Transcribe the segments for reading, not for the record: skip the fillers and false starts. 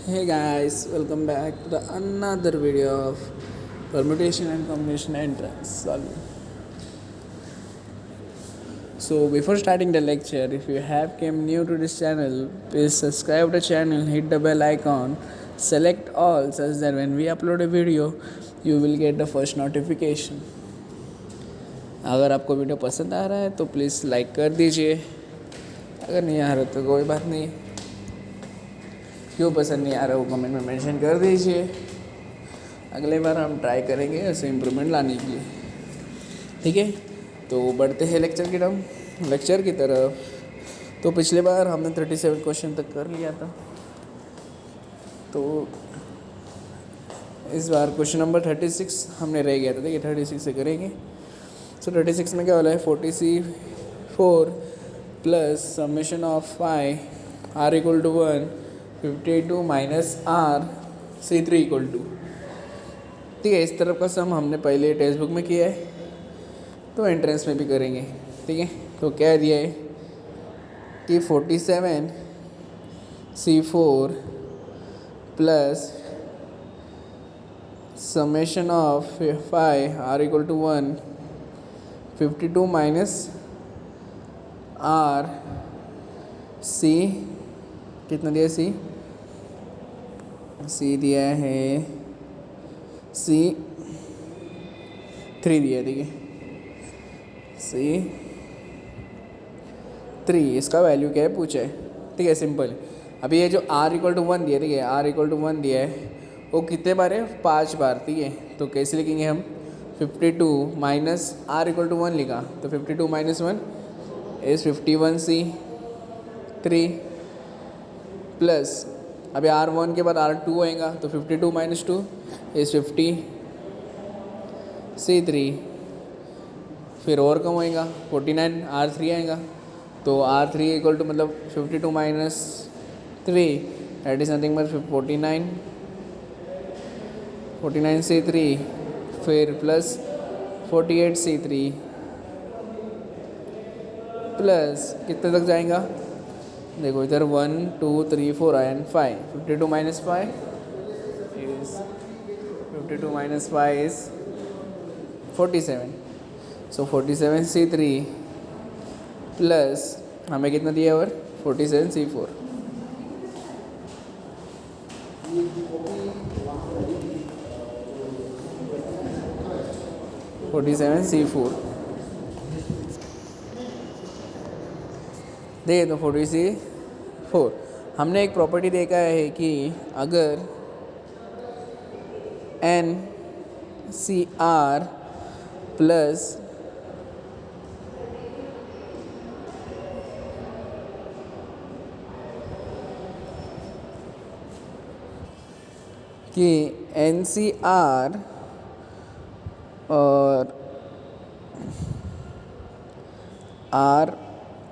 Hey guys, welcome back to the another video of permutation and combination entrance solving. So before starting the lecture, if you have came new to this channel, please subscribe the channel, hit the bell icon, select all such that when we upload a video, you will get the first notification. अगर आपको video पसंद आ रहा है तो please like कर दीजिए, अगर नहीं आ रहा तो कोई बात नहीं, क्यों पसंद नहीं आ रहा वो कमेंट में मेंशन कर दीजिए। अगले बार हम ट्राई करेंगे ऐसे इम्प्रूवमेंट लाने के लिए, ठीक है। तो बढ़ते हैं लेक्चर की तरफ। तो पिछले बार हमने 37 क्वेश्चन तक कर लिया था, तो इस बार क्वेश्चन नंबर 36 हमने रह गया था, ठीक है। 36 से करेंगे। सो 36 में क्या वाला है, 40C4 plus summation of phi R equal to 1, 52 minus R C3 equal to, ठीक है। इस तरफ का सम हमने पहले टेक्स्ट बुक में किया है, तो एंट्रेंस में भी करेंगे, ठीक है। तो क्या दिया है कि 47C4 plus summation of phi R equal to 1, 52 minus R C, कितना दिया सी दिया है C3 दिया है, ठीक है। C3 इसका वैल्यू क्या है पूछा है, ठीक है। सिंपल। अभी ये जो R इक्वल टू 1 दिया, ठीक है, R इक्वल टू 1 दिया है, वो कितने बार है, 5 बार, ठीक है। तो कैसे लिखेंगे हम, 52 माइनस R इक्वल टू 1 लिखा, तो 52 माइनस 1 इज़ 51C3 प्लस, अभी R1 के बाद R2 आएगा, तो 52 माइनस 2 इज़ 50C3, फिर और कम होएगा 49 R3 आएगा, तो R3 इक्वल टू मतलब 52 minus 3 that is nothing but 49C3, फिर प्लस 48C3 प्लस कितने तक जाएगा, देखो इधर 1 2 3 4 and 5, 52 minus 5 is 47। So 47C3 plus हमें कितना दिया और 47C4, देखिए। तो 40C4 हमने एक प्रॉपर्टी देखा है कि अगर NCR प्लस कि NCR और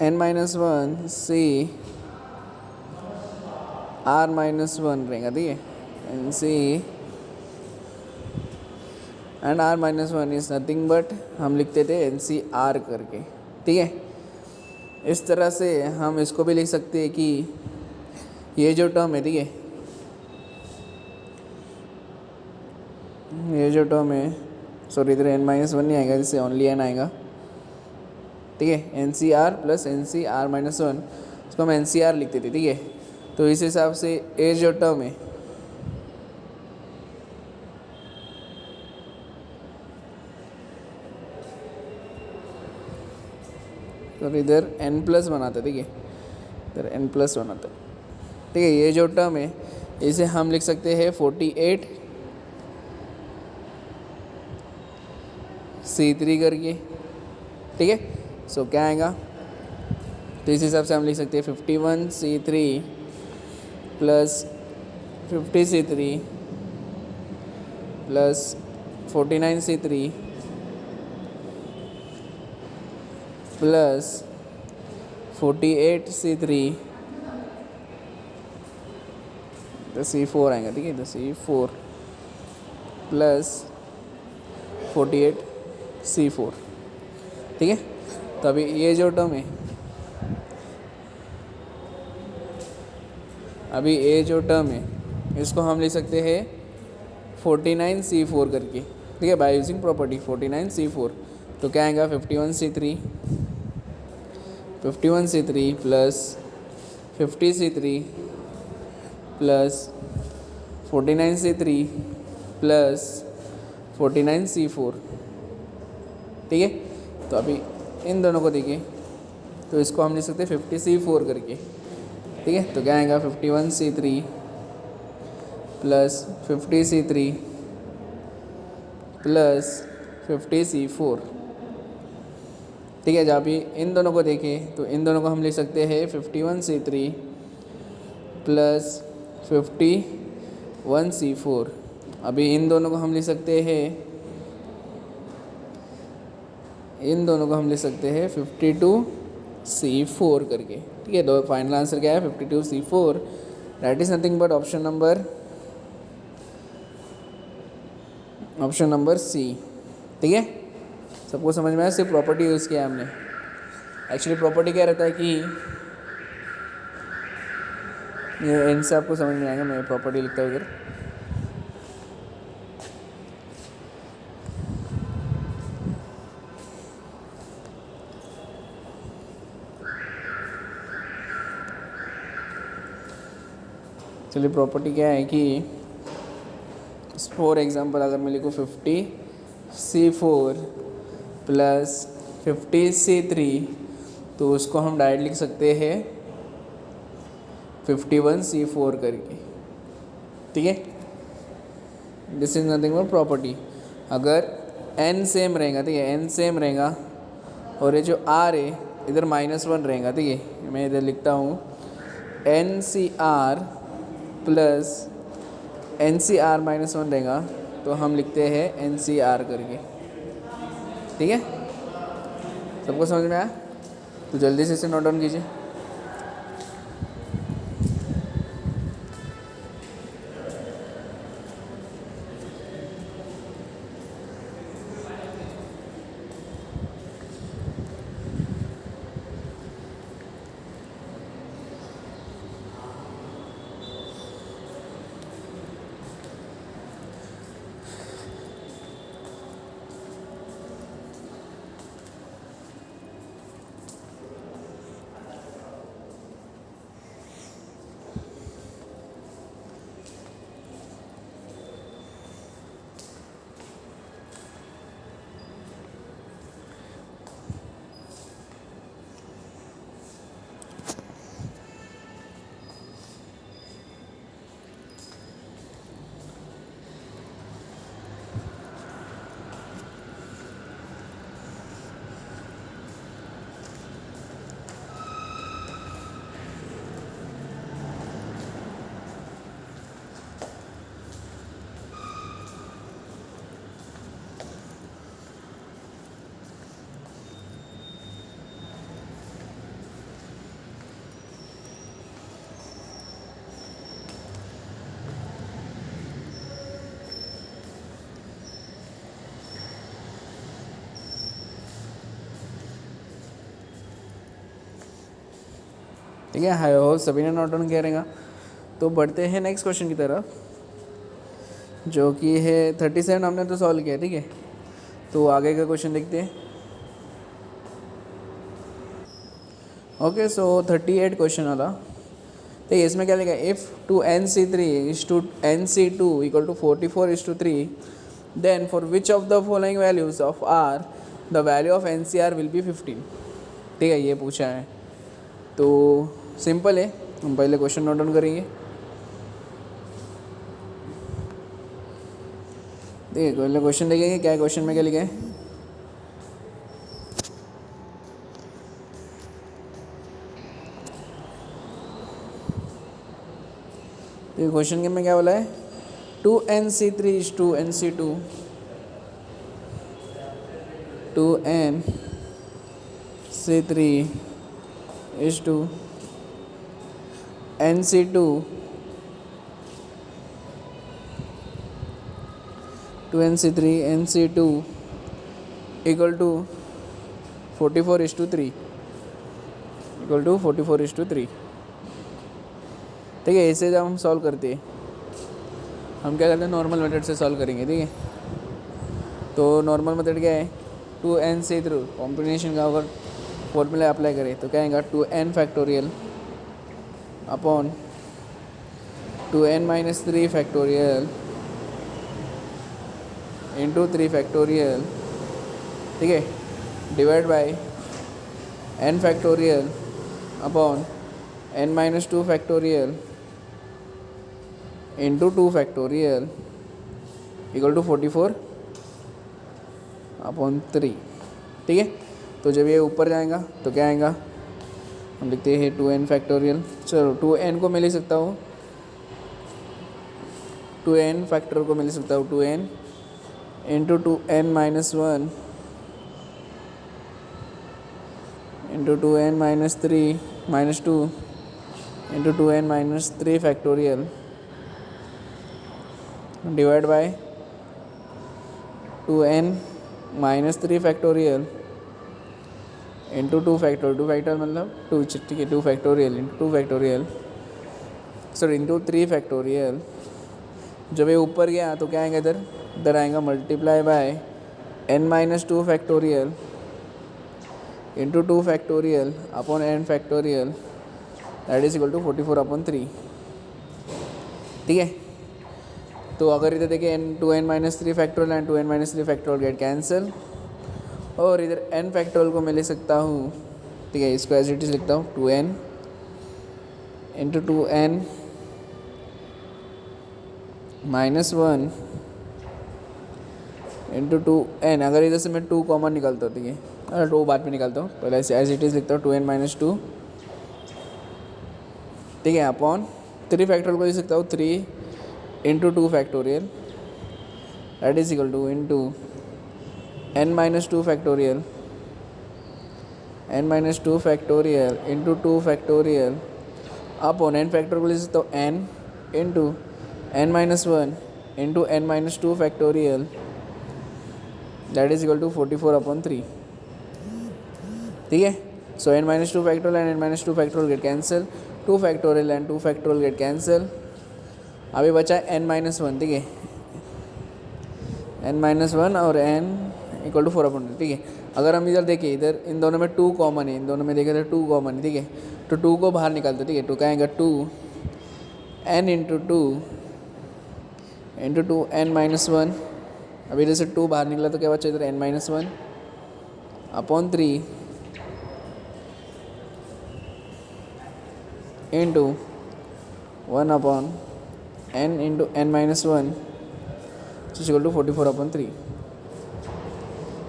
Rn-1 से R-1 रहेगा, ठीक है। NC and R-1 is nothing but हम लिखते थे NCR करके, ठीक है। इस तरह से हम इसको भी लिख सकते हैं कि ये जो टर्म है, ठीक है, ये जो टर्म है, सॉरी इधर N-1 नहीं आएगा, जिससे ओनली N आएगा, ठीक है। NCR प्लस NCR-1 इसको हम NCR लिखते थे, ठीक है। तो इस हिसाब से ये जो टर्म है, तो इधर N प्लस बनाते, ठीक है, इधर N प्लस बनाते, ठीक है। ये जो टर्म है इसे हम लिख सकते हैं 48C3 करके, ठीक है। सो क्या आएगा, तो इस हिसाब से हम लिख सकते हैं 51C3 plus 50C3 plus 49C3 plus 48C3, तो C4 आएगा, ठीक है। तो C4 प्लस 48C4, ठीक है। तो अभी ये जो टर्म है, अभी ए जो टर्म है इसको हम लिख सकते हैं 49C4 करके, ठीक है, बाय यूजिंग प्रॉपर्टी 49C4। तो क्या आएगा 51C3 plus 50C3 plus 49C3 plus 49C4, ठीक है। तो अभी इन दोनों को देखिए, तो इसको हम लिख सकते हैं 50C4 करके, ठीक है। तो क्या आएगा 51C3 plus 50C3 plus 50C4, ठीक है। जहाँ भी इन दोनों को देखें तो इन दोनों को हम लिख सकते हैं 51C3 प्लस 51C4। अभी इन दोनों को हम लिख सकते हैं 52C4 करके, ठीक है। दो फाइनल आंसर क्या है 52C4, that is nothing but option number C, ठीक है। सबको समझ में आया, सिर्फ प्रॉपर्टी यूज़ किया हमने। एक्चुअली प्रॉपर्टी क्या रहता है कि ये इनसे आपको समझ में आएगा, मैं प्रॉपर्टी लिखता हूँ इधर। चलिए प्रॉपर्टी क्या है कि फॉर एग्जांपल अगर मैं लिखूँ 50C4 प्लस 50C3, तो उसको हम डायरेक्ट लिख सकते हैं 51C4 करके, ठीक है। This is nothing but property. अगर n सेम रहेगा, ठीक है, n सेम रहेगा और ये जो r है इधर -1 रहेगा, ठीक है। मैं इधर लिखता हूँ NCR प्लस NCR -1 रहेगा, तो हम लिखते हैं NCR करके, ठीक है। सबको समझ में आया? तो जल्दी से इसे नोट डाउन कीजिए। ठीक है, हाई हो सभी ने नोट डाउन किया रहेगा। तो बढ़ते हैं नेक्स्ट क्वेश्चन की तरफ, जो कि है 37 हमने तो सॉल्व किया, ठीक है। तो आगे का क्वेश्चन देखते हैं। ओके, सो 38 क्वेश्चन वाला, ठीक है। इसमें क्या लिखा है, if 2NC3 is two NC2 equal to 44:3, then for which of the following values of R the value of NCR will be 15, ठीक है, ये पूछा है। तो सिंपल है, हम पहले क्वेश्चन नोट डाउन करेंगे। देखिए पहले क्वेश्चन देखेंगे, क्या क्वेश्चन में क्या लिखा है। तो क्वेश्चन के में क्या बोला है, 2NC3 is two NC2, 2NC3 is two NC2, 2NC3 NC2 equal to 44:3, equal to 44:3, ठीक है। इसे जब हम सॉल्व करते हैं हम क्या करते हैं, नॉर्मल मेथड से सॉल्व करेंगे, ठीक है। तो नॉर्मल मेथड क्या है, 2n से थ्रू कॉम्बिनेशन का अगर फॉर्मूला अप्लाई करें तो क्या आएगा, 2n factorial upon 2n-3 factorial into 3 factorial, ठीक है, divide by n factorial upon n-2 factorial into 2 factorial equal to 44 upon 3, ठीक है। तो जब ये ऊपर जाएगा तो क्या आएगा, हम लिखते हैं 2n फैक्टोरियल। चलो 2n को मैं लिख सकता हूँ, 2n फैक्टर को मैं लिख सकता हूँ 2n into 2n-1 into 2n-3 -2 into 2n-3 factorial divide by 2n-3 factorial into 2 factorial, 2 factorial मतलब 2, ठीक है, 2 factorial into 2 factorial, sorry into 3 factorial. जब ये ऊपर गया तो क्या आएगा, इधर आएगा multiply by n-2 factorial into 2 factorial upon n factorial that is equal to 44 upon 3, ठीक है। तो अगर इधर देखिए 2n-3 factorial and 2n-3 factorial get cancel, और इधर n फैक्टोरियल को मैं ले सकता हूँ, ठीक है, इसको एज इट इज लिखता हूँ 2n into 2n-1 into 2n। अगर इधर से मैं 2 कॉमन निकालता हूँ, ठीक है, अगर 2 बाद में निकालता हूँ, पहले ऐसे एज इट इज लिखता हूँ 2n-2, ठीक है, अपॉन 3 फैक्टोरियल को लिख सकता हूँ 3 into 2 factorial that is equal to into n-2 factorial n-2 factorial into 2 factorial upon n factorial को लिख सकता हूँ n into n-1 into n-2 factorial that is equal to 44 upon 3, ठीक है। So n-2 factorial and n-2 factorial get cancel, 2 factorial and 2 factorial get cancel. अभी बचा n-1, ठीक है, n-1 और n इक्वल टू 4 अपॉन 2, ठीक है। अगर हम इधर देखें, इधर इन दोनों में 2 कॉमन है, इन दोनों में देखें तो 2 कॉमन है, ठीक है। तो 2 को बाहर निकालते, ठीक है, तो क्या आएगा 2 n इंटू 2 n-1। अभी इधर से 2 बाहर निकला तो क्या बचा, इधर n-1 upon 3 into 1 upon n into n-1 equal to 44 upon 3,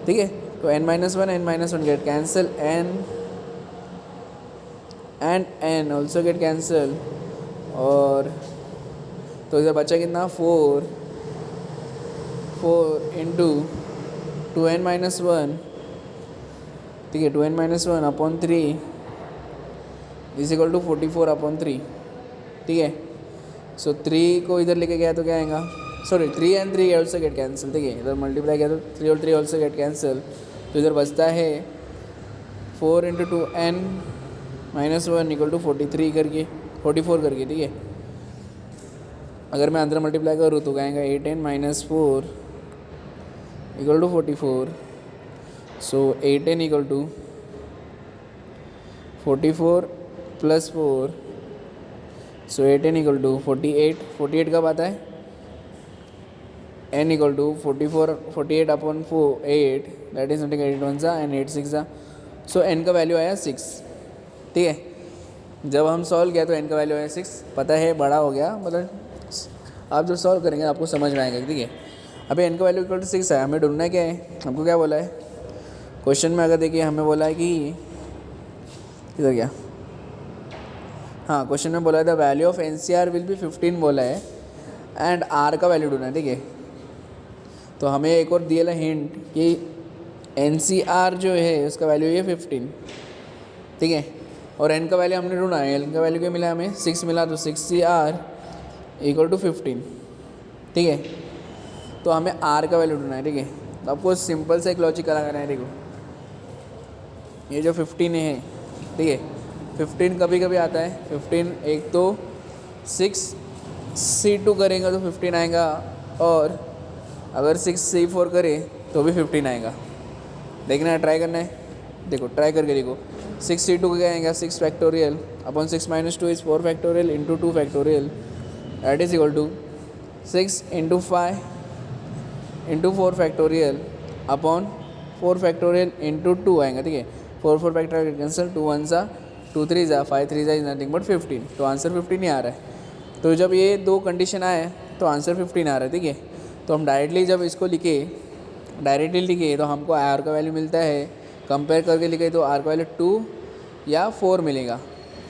ठीक है। तो n-1 get cancel, n and n also get cancel, और तो इधर बचा कितना 4 इंटू 2n-1, ठीक है, 2n-1 upon 3 is equal to 44 upon 3, ठीक है। सो 3 को इधर लेके गया तो क्या आएगा, sorry 3 and 3 also get cancel, ठीक है, इधर मल्टीप्लाई किया तो 3 और 3 ऑल्सो गेट कैंसिल, तो इधर बचता है 4 इंटू 2n-1 इक्वल टू 44 करके, ठीक है। अगर मैं अंदर मल्टीप्लाई करूँ तो क्या आएगा 8n-4 equal to 44, so 8n equal to 44 plus 4, so 8n equal to 48 कब आता है, n equal to 48 upon 8 that is nothing 8 1 and 8 6, so n का वैल्यू आया 6, ठीक है। जब हम सॉल्व किया तो n का वैल्यू आया 6, पता है बड़ा हो गया, मतलब आप जब सॉल्व करेंगे आपको समझ में आएगा, ठीक है। अभी n का वैल्यू इक्वल टू 6 है, हमें ढूंढना क्या है, हमको क्या बोला है क्वेश्चन में, अगर देखिए हमें बोला है कि किधर गया, हाँ क्वेश्चन में बोला है the value of NCR will be 15 बोला है एंड R का वैल्यू ढूंढना है, ठीक है। तो हमें एक और दिया है हिंट कि NCR जो है उसका वैल्यू है 15, ठीक है, और n का वैल्यू हमने ढूंढा है, n का वैल्यू क्या मिला हमें 6 मिला, तो 6CR इक्वल टू 15, ठीक है। तो हमें R का वैल्यू ढूंढना है, ठीक है। तो आपको सिंपल से एक लॉजिक लगाना है, देखो ये जो 15 है, ठीक है, 15 कभी कभी आता है 15, एक तो 6 C2 करेंगे तो 15 आएगा, और अगर 6C4 करें तो भी 15 आएगा। देखना है, ट्राई करना है, देखो ट्राई करके देखो। 6C2 का क्या आएगा, 6 factorial upon 6 minus 2 is 4 factorial into 2 factorial that is equal to 6 into 5 into 4 factorial upon 4 factorial into 2 आएगा। ठीक है, 4 फैक्टोरियल कैंसिल, 2 1 ज़ा 2 3 ज़ा 5 3 ज़ा इज नथिंग बट 15। तो आंसर 15 ही आ रहा है। तो जब ये दो कंडीशन आए तो आंसर 15 आ रहा है। ठीक है, तो हम डायरेक्टली जब इसको लिखे तो हमको आर का वैल्यू मिलता है, कंपेयर करके लिखे तो आर का वैल्यू 2 या 4 मिलेगा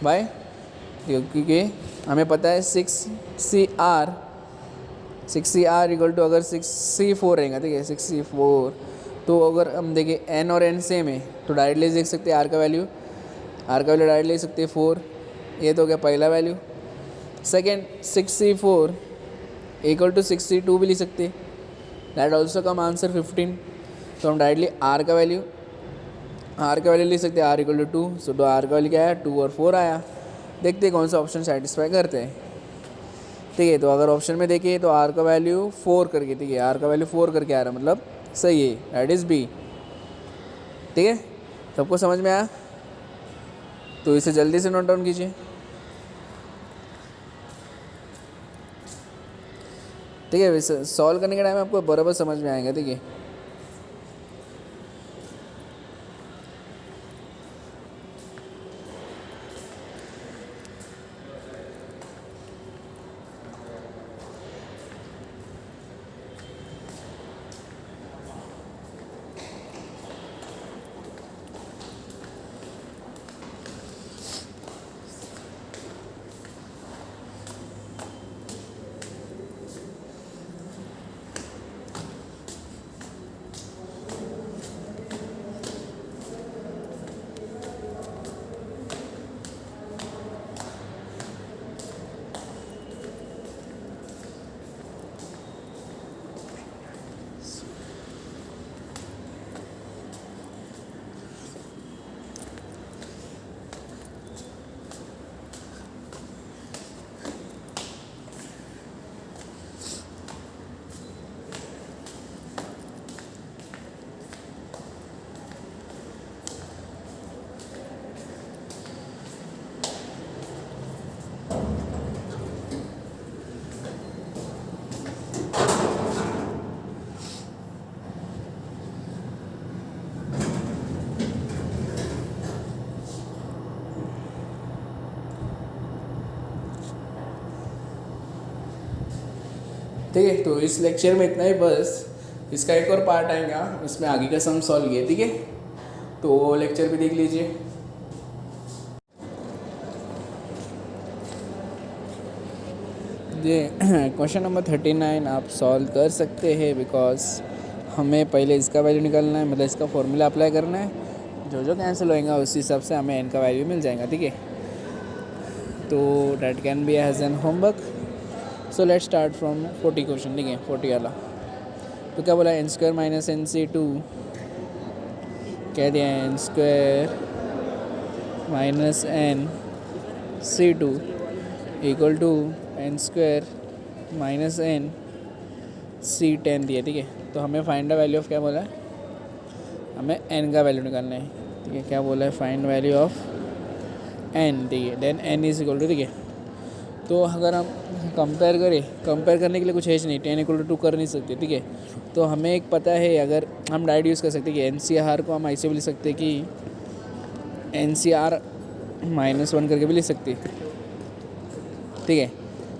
बाय, क्योंकि हमें पता है 6CR इक्वल टू अगर 6C4 रहेगा। ठीक है, 6C4 तो अगर हम देखें एन और एन सेम है तो डायरेक्टली देख सकते हैं आर का वैल्यू डायरेक्टली ले सकते हैं 4। ये तो हो गया पहला value. Second 6C4 equal to 6C2 भी ले सकते, दैट ऑल्सो कम आंसर 15। तो हम डायरेक्टली आर का वैल्यू ले सकते हैं, R equal to 2। So R का वैल्यू क्या है, 2 और 4 आया। देखते हैं कौन सा ऑप्शन सेटिस्फाई करते हैं। ठीक है, तो अगर ऑप्शन में देखिए तो आर का वैल्यू 4 करके, ठीक है आर का वैल्यू 4 करके आ रहा है, मतलब सही है, दैट इज़ बी। ठीक है, सबको समझ में आया? तो इसे जल्दी से नोट डाउन कीजिए। ठीक है, सॉल्व करने के टाइम आपको बराबर समझ में आएगा। ठीक है, ठीक है, तो इस लेक्चर में इतना ही बस। इसका एक और पार्ट आएगा, इसमें आगे का सम सॉल्व किया। ठीक है, तो लेक्चर भी देख लीजिए। ये क्वेश्चन नंबर 39 आप सॉल्व कर सकते हैं, बिकॉज हमें पहले इसका वैल्यू निकालना है, मतलब इसका फॉर्मूला अप्लाई करना है। जो कैंसिल होएगा उसी हिसाब से हमें एन का वैल्यू मिल जाएगा। ठीक है, तो that can be as an homework. So let start from 40 question. ठीक है, 40 वाला तो क्या बोला, एन स्क्वायर माइनस NC2 कह दिया, N square minus NC2 equal to N square minus NC10 दिया। ठीक है, तो हमें फाइंड द वैल्यू ऑफ क्या बोला है, हमें n का वैल्यू निकालना है। ठीक है, क्या बोला है, फाइंड वैल्यू ऑफ n। ठीक है, then n is equal to, ठीक है, तो अगर हम कंपेयर करने के लिए कुछ है नहीं, 10 इक्वल टू 2 कर नहीं सकते। ठीक है, तो हमें एक पता है, अगर हम डायरेक्ट यूज़ कर सकते हैं कि NCR को हम ऐसे भी लिख सकते हैं कि NCR -1 करके भी लिख सकते हैं। ठीक है,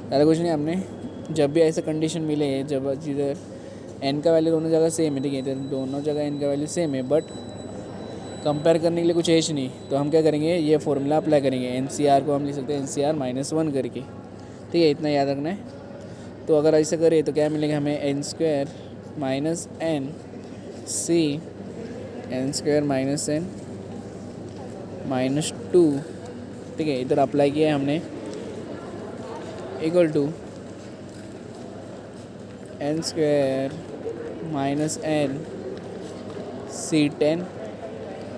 ज़्यादा कुछ नहीं। हमने जब भी ऐसा कंडीशन मिले, जब जिधर n का वैल्यू दोनों जगह सेम है, ठीक है, इधर दोनों जगह n का वैल्यू सेम है, बट कंपेयर करने के लिए कुछ एज नहीं, तो हम क्या करेंगे, ये फॉर्मूला अप्लाई करेंगे। NCR को हम लिख सकते हैं NCR -1 करके। ठीक है, इतना याद रखना है। तो अगर ऐसा करें तो क्या मिलेगा हमें, n स्क्वायर माइनस n -2। ठीक है, इधर अप्लाई किया है हमने, equal to n square minus NC10।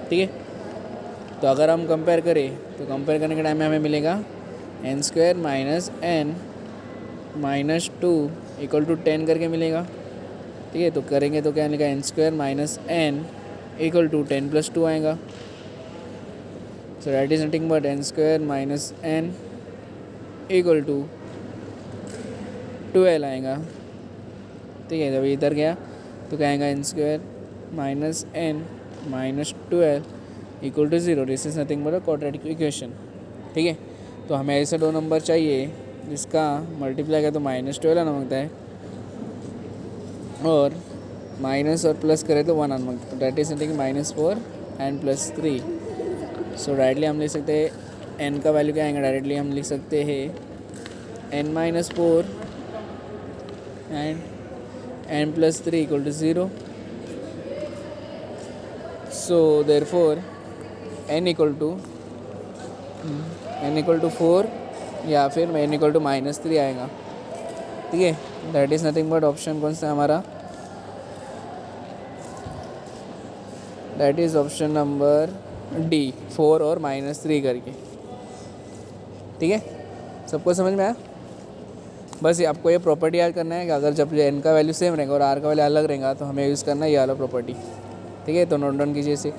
ठीक है, तो अगर हम कंपेयर करें तो कंपेयर करने के टाइम में हमें मिलेगा n square minus -2 equal to 10 करके मिलेगा। ठीक है, तो करेंगे तो क्या मिलेगा, n² minus n equal to 10 + 2 आएगा। So that is nothing but n² minus n equal to 12 आएगा। ठीक है, जब इधर गया तो क्या आएगा, n² minus n minus 12 equal to 0। This is nothing but a quadratic equation. ठीक है, तो हमें ऐसे दो नंबर चाहिए जिसका मल्टीप्लाई करें तो -12 आना मांगता है और माइनस और प्लस करें तो 1 आना मांगता है। That is nothing -4 and +3। So directly हम लिख सकते हैं n का वैल्यू क्या आएगा, डायरेक्टली हम लिख सकते हैं n-4 and n+3 equal to 0। So therefore n equal to 4 या फिर n इक्वल टू -3 आएगा। ठीक है, that is nothing but option कौन सा हमारा, that is option number D, 4 और -3 करके। ठीक है, सबको समझ में आया। बस ये आपको ये प्रॉपर्टी याद करना है कि अगर जब n का वैल्यू सेम रहेगा और r का वैल्यू अलग रहेगा तो हमें यूज़ करना है ये वाला प्रॉपर्टी। ठीक है, तो नोट डाउन कीजिए इसे।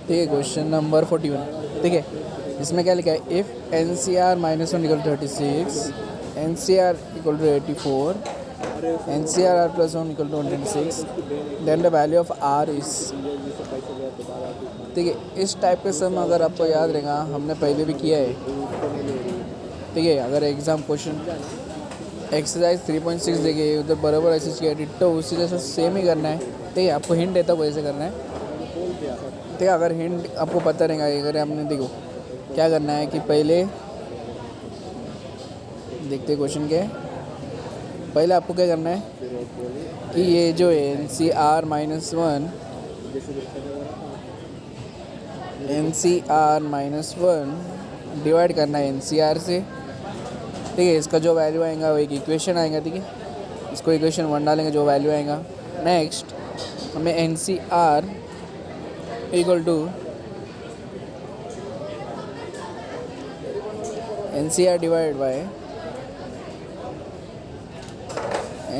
ठीक है, क्वेश्चन नंबर 41। ठीक है, इसमें क्या लिखा है, if NCR -1 equal 36, NCR equal to 84, NCR R+1 equal to 106, then the value of R is. ठीक है, इस टाइप के सम अगर आपको याद रहेगा हमने पहले भी किया है। ठीक है, अगर एग्ज़ाम क्वेश्चन एक्सरसाइज 3.6 देखिए उधर बराबर ऐसे किया डिट्टो उसी जैसा सेम ही करना है। ठीक है, आपको हिंट देता हूँ कैसे करना है। ठीक है, अगर हिंट आपको पता रहेगा, अगर आपने देखो क्या करना है कि पहले देखते क्वेश्चन के पहले आपको क्या करना है कि ये जो है NCR -1 डिवाइड करना है NCR से। ठीक है, इसका जो वैल्यू आएगा वो एक इक्वेशन आएगा। ठीक है, इसको इक्वेशन 1 डालेंगे, जो वैल्यू आएगा। नेक्स्ट हमें NCR equal to NCR divide by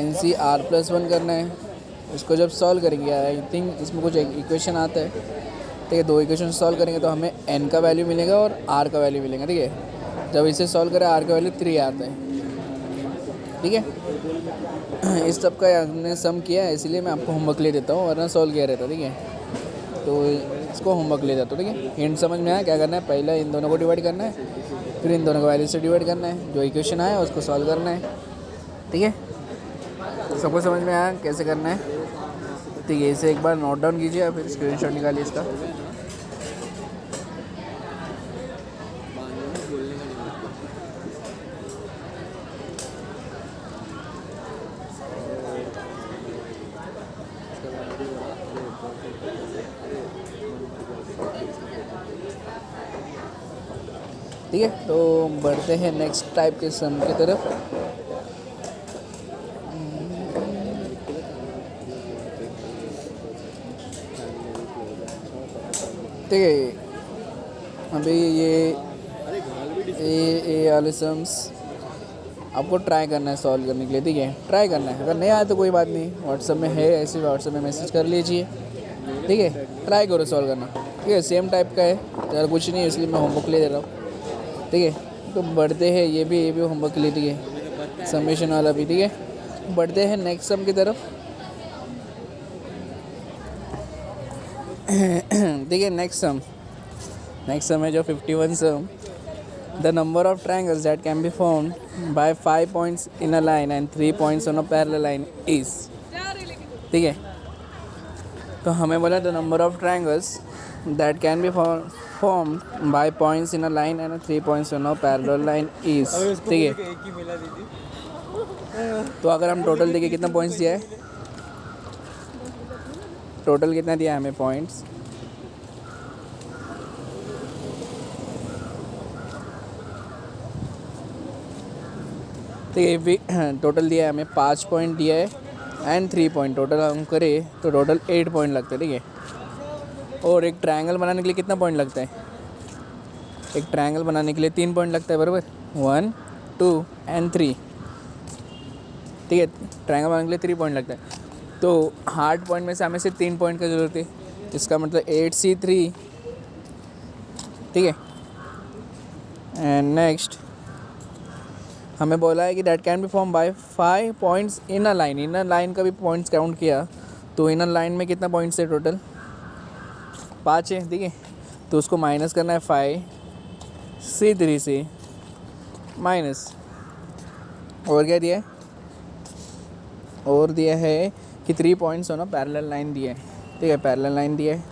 NCR+1 करना है। इसको जब सॉल्व करेंगे, आई थिंक इसमें कुछ इक्वेशन आता है। ठीक है, दो इक्वेशन सॉल्व करेंगे तो हमें n का वैल्यू मिलेगा और r का वैल्यू मिलेगा। ठीक है, जब इसे सॉल्व करें r का वैल्यू 3 आता है। ठीक है, इस सब का हमने सम किया है, इसलिए मैं आपको होमवर्क ले देता हूँ, वरना सॉल्व किया रहता। ठीक है, तो इसको होमवर्क ले देता हूँ। ठीक है, हिंट समझ में आया क्या करना है, पहले इन दोनों को डिवाइड करना है, फिर इन दोनों को वैल्यू से डिवाइड करना है, जो इक्वेशन आया उसको सॉल्व करना है। ठीक है, सबको समझ में आया कैसे करना है। ठीक है, इसे एक बार नोट डाउन कीजिए या फिर स्क्रीनशॉट निकालिए इसका। ठीक है, तो बढ़ते हैं नेक्स्ट टाइप के सम की तरफ। ठीक है, अभी ये वाले सम्स आपको ट्राई करना है सॉल्व करने के लिए। ठीक है, ट्राई करना है, अगर नहीं आया तो कोई बात नहीं, व्हाट्सएप में है, ऐसे व्हाट्सएप में मैसेज कर लीजिए। ठीक है, ट्राई करो सॉल्व करना। ठीक है, सेम टाइप का है, ज़्यादा कुछ नहीं है, इसलिए मैं होमवर्क ले दे रहा हूँ। ठीक है, तो बढ़ते हैं, ये भी होमवर्क के लिए। ठीक है, समेशन वाला भी। ठीक है, बढ़ते हैं नेक्स्ट सम की तरफ। ठीक है, नेक्स्ट सम है जो 51 sum. The number of triangles that can be formed by 5 points in a line and 3 points on a parallel line is. ठीक है, तो हमें बोला the number of triangles that can be formed by points in a line and 3 points on a parallel line is. ठीक है, तो अगर हम टोटल देखिए कितना पॉइंट्स दिया है, टोटल कितना दिया है हमें पॉइंट्स. ठीक है, टोटल दिया है हमें 5 पॉइंट दिया है एंड 3 पॉइंट. टोटल हम करें तो टोटल 8 पॉइंट लगते हैं. ठीक है, और एक ट्रायंगल बनाने के लिए कितना पॉइंट लगता है, एक ट्रायंगल बनाने के लिए 3 पॉइंट लगता है बराबर, 1 2 एंड 3. ठीक है, ट्रायंगल बनाने के लिए 3 पॉइंट लगता है. तो हार्ड पॉइंट में से हमें सिर्फ 3 पॉइंट की ज़रूरत है, इसका मतलब 8C3. ठीक है, एंड नेक्स्ट हमें बोला है कि that can B form by 5 points in a line. In a line का भी पॉइंट्स काउंट किया तो इन अ लाइन में कितना पॉइंट्स है, टोटल 5 है. ठीक है, तो उसको माइनस करना है 5C3 से माइनस, और क्या दिया है, और दिया है कि 3 points on a parallel line दिया है. ठीक है, पैरेलल लाइन दिया है,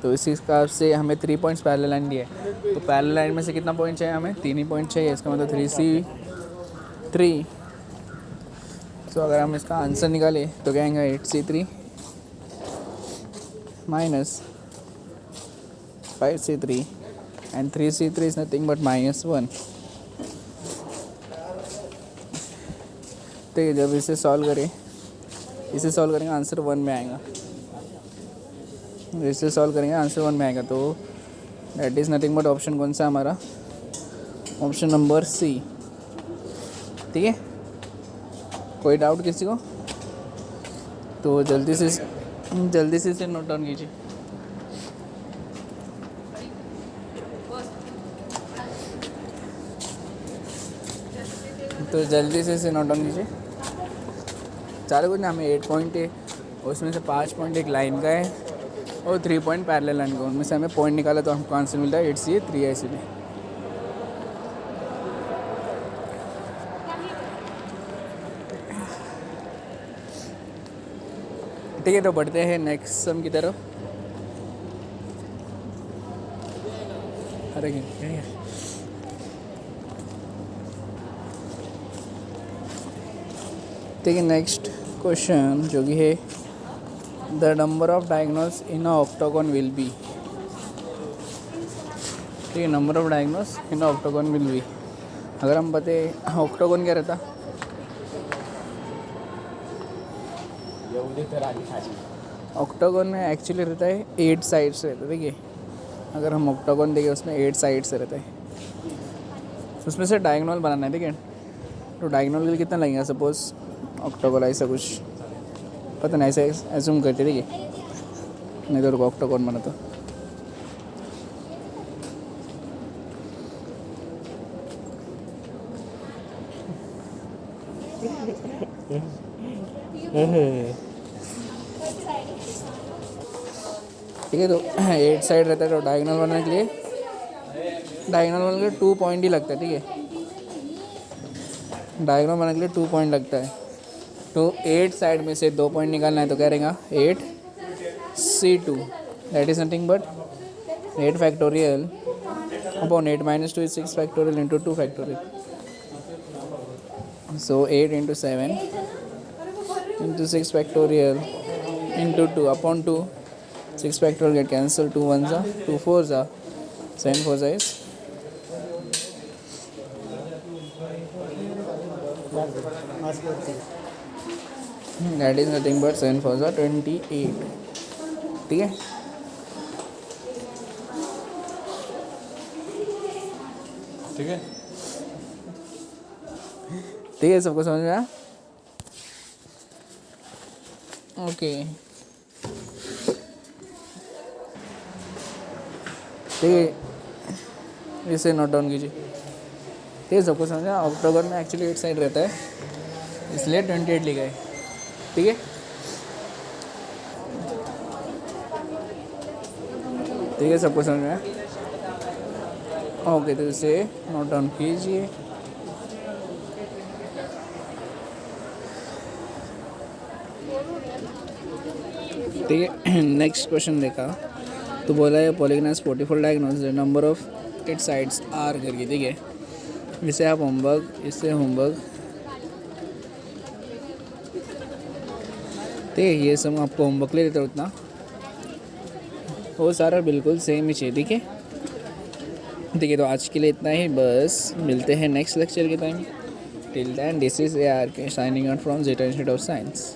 तो इसी हिसाब से हमें 3 पॉइंट्स पैरेलल लाइन दिया है. तो पैरेलल लाइन में से कितना पॉइंट चाहिए हमें, 3 ही पॉइंट चाहिए, इसका मतलब 3C3. तो अगर हम इसका आंसर निकालें तो क्या आएगा, 8C3 minus 5C3 and 3C3 is nothing but -1. ठीक है, जब इसे सॉल्व करेंगे आंसर 1 में आएगा. इसे सॉल्व करेंगे आंसर 1 में आएगा. तो that is nothing but option कौन सा हमारा, ऑप्शन नंबर C. ठीक है, कोई डाउट किसी को, तो जल्दी से इसे नोट डाउन कीजिए. तो जल्दी से इसे नोट डाउन कीजिए. चारों कुछ ना, हमें 8 पॉइंट है, उसमें से 5 पॉइंट एक लाइन का है और 3 पॉइंट पैरेलल लाइन का. उनमें से हमें पॉइंट निकाला तो हमको आंसर मिलता है 8C3 है इसीलिए. ठीक है, तो बढ़ते हैं नेक्स्ट सम की तरफ. अरे क्या है, ठीक है, नेक्स्ट क्वेश्चन जो कि है the number of diagonals in a octagon will be. ठीक है, number of diagonals in a octagon will be. अगर हम बताए ऑक्टागन क्या रहता, ऑक्टागन में एक्चुअली रहता है 8 साइड्स रहता है. ठीक है, अगर हम ऑक्टागन देखें उसमें 8 साइड्स रहता है, उसमें से डायगोनल बनाना है. ठीक है, तो डायगोनल के लिए कितना लगेगा, सपोज ऑक्टागन ऐसा कुछ पता नहीं, ऐसे एज्यूम करते. ठीक है, नहीं तो ऑक्टागन बना तो ठीक है. तो 8 साइड रहता है, तो डायगोनल बनाने के लिए 2 पॉइंट ही लगता है. ठीक है, डायगोनल बनाने के लिए 2 पॉइंट लगता है. तो 8 साइड में से 2 पॉइंट निकालना है, तो क्या रहेगा 8C2. That is nothing but 8 factorial upon 8 - 2 is 6 factorial into 2 factorial. So 8 into 7 into 6 factorial into 2 upon 2. 6 factorial get cancelled, 2 1s are 2 4s are 7 4s is that is nothing but 7 4s are 28. ठीक है, ठीक है, ठीक है, सबको समझ में आया. ओके, ठीक है, इसे नोट डाउन कीजिए. ठीक है, सबको समझ में आया. ऑक्टागन में एक्चुअली 8 साइड रहता है, इसलिए 28 लिखा है. ठीक है, ठीक है, सबको समझ में आया? ओके, तो इसे नोट डाउन कीजिए। ठीक है, नेक्स्ट क्वेश्चन देखा तो बोला है polygon has 44 diagonals, the number of its sides are करके। ठीक है, इसे आप होमवर्क, इससे होमवर्क, ठीक है, ये सब आपको होमवर्क ले लेते हो उतना, वो सारा बिल्कुल सेम ही चाहिए। ठीक है, ठीक है, तो आज के लिए इतना ही, बस मिलते हैं नेक्स्ट लेक्चर के time. Till then, this is ARK signing out from Zeta Institute of science.